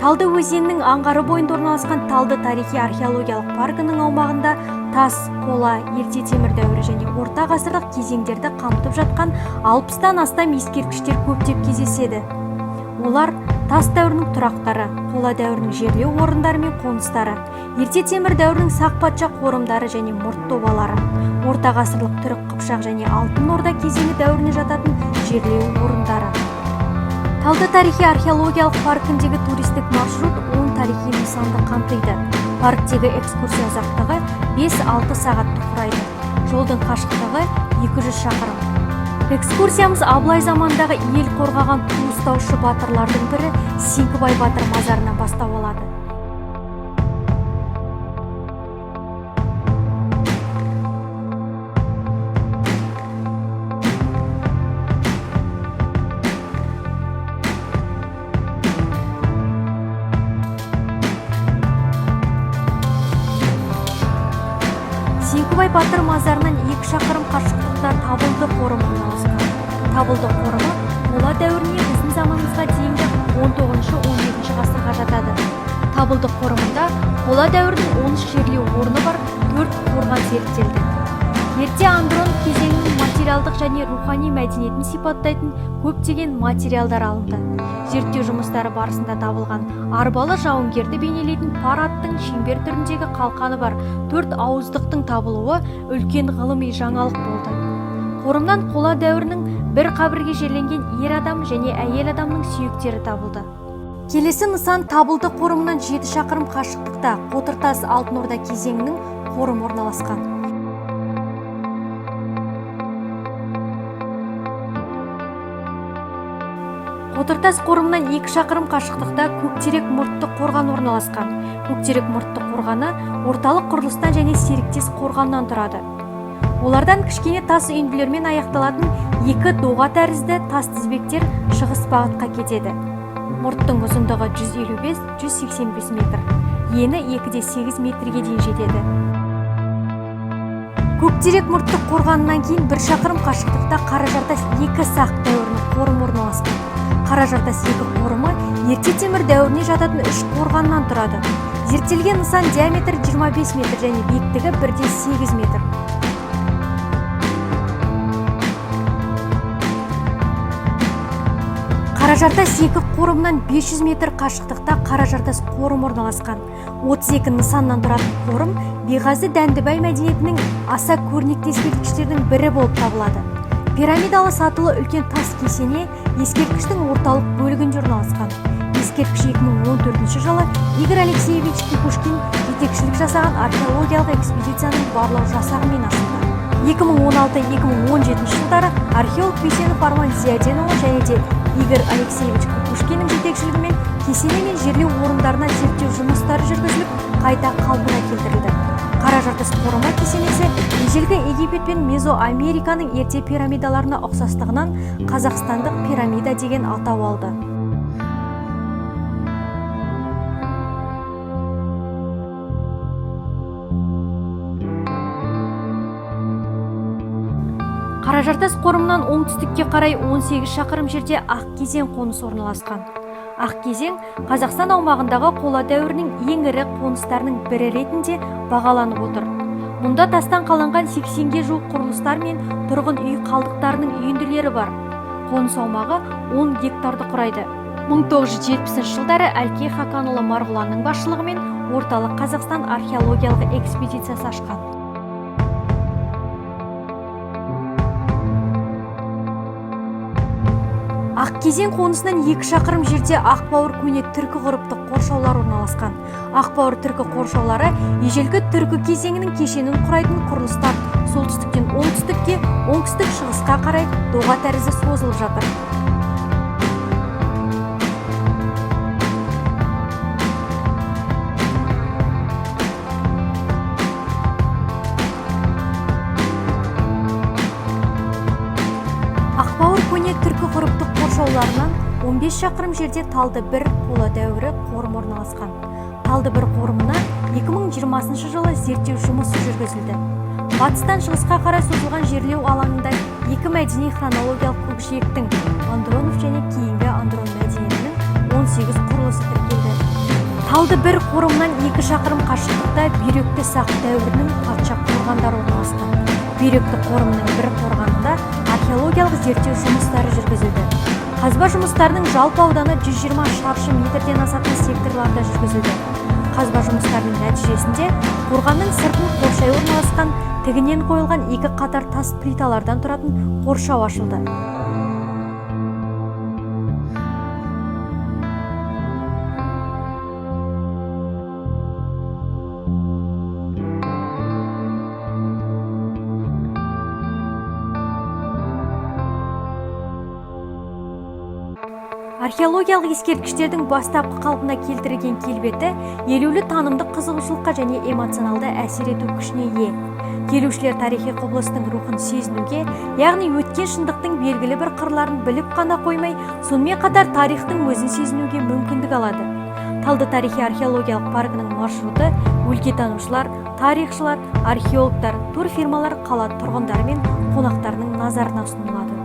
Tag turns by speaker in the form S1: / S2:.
S1: Талды өзенінің аңғары бойында орналасқан Талды тарихи-археологиялық паркінің аумағында тас, қола, ерте темір дәуірі және орта ғасырлық кезеңдерді қамтып жатқан 60-тан астам ескерткіштер көптеп кездеседі. Олар тас дәуірінің тұрақтары, қола дәуірінің жерлеу орындары мен қоныстары, ерте темір дәуірінің сақ патша қорымдары және мұрт тобалары, орта ғасырлық түрік қыпшақ және алтын орда кезеңі дәуіріне жататын жерлеу орындары. Талды тарихи-археологиялық паркіндегі туристік маршрут 10 тарихи нысанды қамтиды. Парктегі экскурсия ұзақтығы 5-6 сағатты құрайды. Жолдың қашықтығы 200 шақырым. Экскурсиямыз Абылай замандағы ел қорғаған ту ұстаушы батырлардың бірі Сеңкібай батыр мазарынан бастау алады. Сеңкібай батыр мазарынан 2 шақырым қашықтықта Табылды қорымы орналасқан. Табылды қорымы қола дәуіріне біздің заманымызға дейінгі 19-17 ғасырға жатады. Табылды қорымында қола дәуірінің 13 жерлеу орны бар 4 қорған зерттелді. Ерте андрон кезеңінің материалдық және рухани мәдениетін сипаттайтын көптеген материалдар алынды. Зерттеу жұмыстары барысында табылған арбалы жауынгерді бейнелейтін пар аттың шеңбер түріндегі қалқаны бар 4 ауыздықтың табылуы үлкен ғылыми жаңалық болды. Қорымнан қола дәуірінің бір қабірге жерленген ер адам және әйел адамның сүйектері табылды. Келесі нысан Табылды қорымынан 7 шақырым қашықтықта Қотыртас алтын орда кезеңінің қорымы орналасқан. Қотыртас қорымынан 2 шақырым қашықтықта Көктерек мұртты қорған орналасқан. Көктерек мұртты қорғаны орталық құрылыстан және серіктес қорғаннан тұрады. Олардан кішкене тас үйінділермен аяқталатын 2 доға тәрізді тас тізбектер шығыс бағытқа кетеді. Мұрттың ұзындығы 155-185 метр, ені 2-8 метрге дейін жетеді. Көктерек мұртты қорғанынан кейін 1 шақырым қашықтықта Қаражартас 2 сақ дәуірінің қорымы орналасқан. Қаражартас 2 қорымы ерте темір дәуіріне жататын 3 қорғаннан тұрады. Зерттелген нысан диаметрі 25 метр және биіктігі 1-8 метр. Қаражартас 2 қорымынан 500 метр қашықтықта Қаражартас қорым орналасқан. 32 нысаннан тұратын қорым Беғазы Дәндібай мәдениетінің аса көрнекті ескерткіштердің бірі болып табылады. Пирамидалы сатылы үлкен тас кесене ескерткіштің орталық бөлігінде орналасқан. Ескерткіш 2014 жылы Игорь Алексеевич Кукушкин жетекшілік жасаған археологиялық экспедицияның барлау жасағымен ашылды. 2016-2017 жылдары археолог Бейсенов Арман Зияденұлы және де Игорь Алексеевич Кукушкиннің жетекшілігімен кесене мен жерлеу орындарына зерттеу жұмыстары жүргізіліп, қайта қалпына келтірілді. Қаражартас қорымы кесенесі ежелгі Египет пен Мезоамериканың ерте пирамидаларына ұқсастығынан Қазақстандық пирамида деген атау алды. Қаражартас қорымынан оңтүстікке қарай 18 шақырым жерде Ақкезең қонысы орналасқан. Ақкезең Қазақстан аумағындағы қола дәуірінің ең ірі қоныстарының бірі ретінде бағаланып отыр. Мұнда тастан қаланған 80-ге жуық құрылыстар мен тұрғын үй қалдықтарының үйінділері бар. Қоныс аумағы 10 гектарды құрайды. 1970 жылдары Әлкей Хақанұлы Марғұланның басшылығымен орталық Қазақстан археологиялық экспедициясы ашқан. Ақкезең қонысынан 2 шақырым жерде Ақбауыр көне түркі ғұрыптық қоршаулар орналасқан. Ақбауыр түркі қоршаулары ежелгі түркі кезеңінің кешенін құрайтын құрылыстар солтүстіктен оңтүстікке, оңтүстік шығысқа қарай доға тәрізді созылып жатыр. Ақбауыр көне түркі ғұрыптық қоршауларынан 15 шақырым жерде Талды 1 қола дәуірі қорым орналасқан. Талды 1 қорымына 2020 жылы зерттеу жұмысы жүргізілді. Батыстан шығысқа қарай созылған жерлеу алаңында 2 мәдени хронологиялық көкжиектің Андронов және кейінгі Андрон мәдениетінің 18 құрылысы тіркелді. Талды бір қорымнан 2 шақырым қашықтықта Бүйректі сақ дәуірінің патша қорғандары орналасқан. Бүйректі қорымның бір қорғанында археологиялық зерттеу жұмыстары жүргізілді. Қазба жұмыстарының жалпы ауданы 120 шаршы метрден асатын секторларда жүргізілді. Қазба жұмыстарының нәтижесінде қорғанның сыртын қоршай орналасқан тігінен қойылған 2 қатар тас плиталардан тұратын қоршау ашылды. Археологиялық ескерткіштердің бастапқы қалпына келтірілген келбеті елеулі танымдық қызығушылыққа және эмоционалды әсер ету күшіне ие. Келушілер тарихи құбылыстың рухын сезінуге, яғни өткен шындықтың белгілі бір қырларын біліп қана қоймай, сонымен қатар тарихтың өзін сезінуге мүмкіндік алады. Талды тарихи археологиялық паркінің маршруты өлкетанушылар, тарихшылар, археологтар, турфирмалар, қала тұрғындары мен қонақтарының назарына ұсынылады.